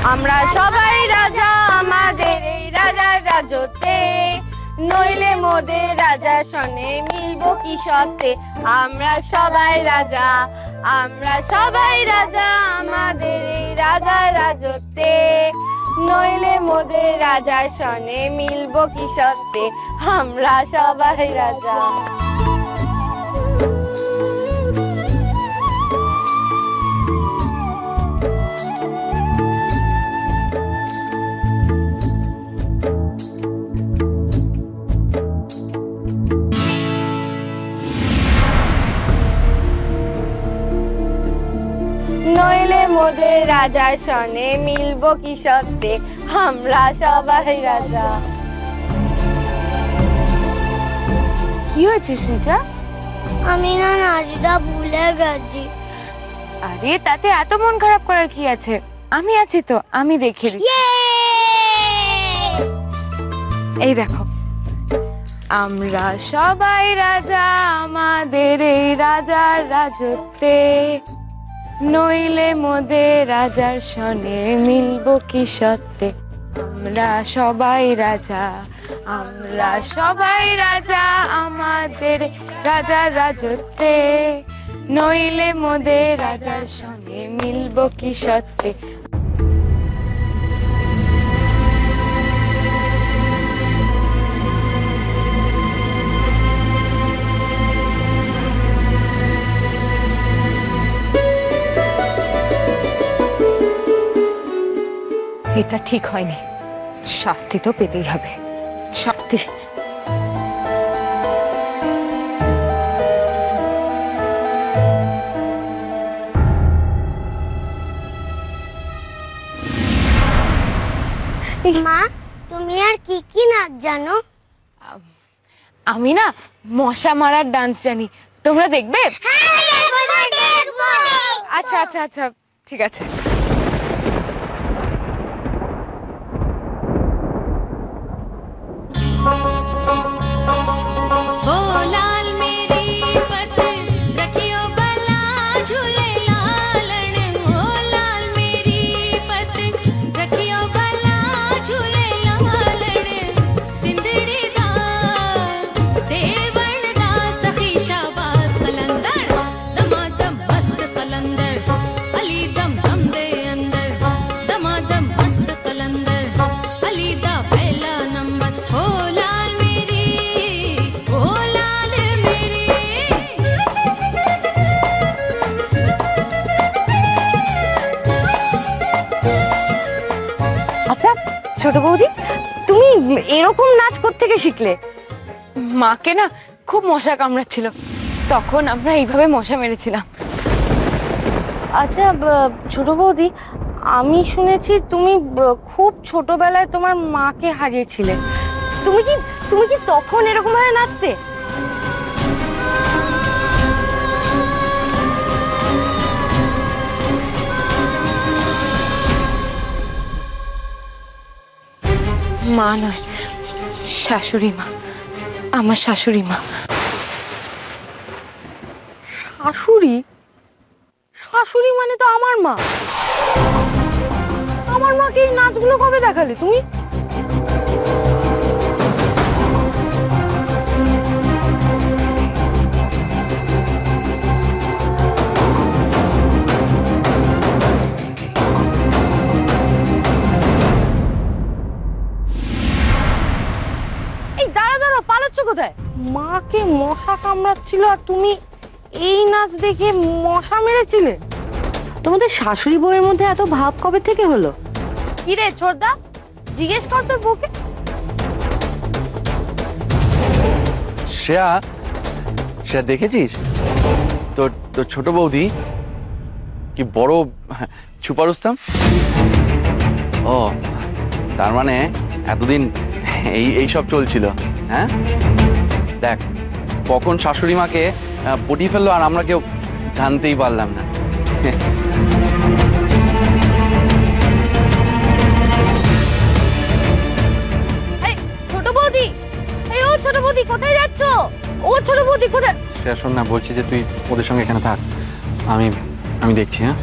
আমরা সবাই রাজা আমাদের এই রাজার রাজত্বে, নইলে মোদের রাজার সনে মিলবো কি সত্যে। আমরা সবাই রাজা, আমরা সবাই রাজা আমাদের এই রাজার রাজত্বে, নইলে মোদের রাজার সনে মিলবো কি সত্যে। আমরা সবাই রাজা। নইলে মোদের রাজার সনে মিলবো কি সত্যে। আমরা সবাই রাজা। কি হয়েছে সৃজা? আমি না নাচটা ভুলে গেছি। আরে তাতে এত মন খারাপ করার কি আছে, আমি আছি তো, আমি দেখে দিচ্ছি। এই দেখো, আমরা সবাই রাজা আমাদের এই রাজার রাজত্বে, নইলে মোদের রাজার সনে মিলবো কি সত্যে। আমরা সবাই রাজা, আমরা সবাই রাজা আমাদের রাজার রাজত্বে, নইলে মোদের রাজার সনে মিলবো কি সত্যে। এটা ঠিক হয়নি, শাস্তি তো পেতেই হবে, শাস্তি। মা, তুমি আর কি কি নাচ জানো? আমি না মশা মারার ডান্স জানি, তোমরা দেখবে? আচ্ছা আচ্ছা আচ্ছা, ঠিক আছে। ছোট বৌদি, তুমি এরকম নাচ কোত্থেকে শিখলে? মাকে না খুব মশা কামড়াচ্ছিল, তখন আমরা এইভাবে মশা মেরেছিলাম। আচ্ছা ছোট বৌদি, আমি শুনেছি তুমি খুব ছোটবেলায় তোমার মাকে হারিয়েছিলে। তুমি কি তখন এরকম ভাবে নাচতে? মা নয়, শাশুড়ি মা, আমার শাশুড়ি মা। শাশুড়ি? শাশুড়ি মানে তো আমার মা। আমার মাকে এই নাচগুলো কবে দেখালে তুমি? কোথায়? মাকে মশা কামড়াচ্ছিল আর তুমি এই নাচ দেখে মশা মেরেছিলে? তোমাদের শাশুড়ি বউয়ের মধ্যে এত ভাব কবে থেকে হলো? কি রে ছোটদা, জিজ্ঞেস কর তোর বউকে। শ্রেয়া দেখেছিস তোর ছোট বৌদি কি বড় ছুপা রুস্তাম? ও তার মানে এতদিন এইসব চলছিল। হ্যাঁ দেখ, কখন শাশুড়ি মাকে পটিয়ে ফেললো আর আমরা কেউ জানতেই পারলাম না। ছোট বৌদি, ও ছোট বৌদি কোথায় যাচ্ছ? ও ছোট বৌদি কোথায়? শোন না, বলছি যে তুই ওদের সঙ্গে এখানে থাক, আমি দেখছি। হ্যাঁ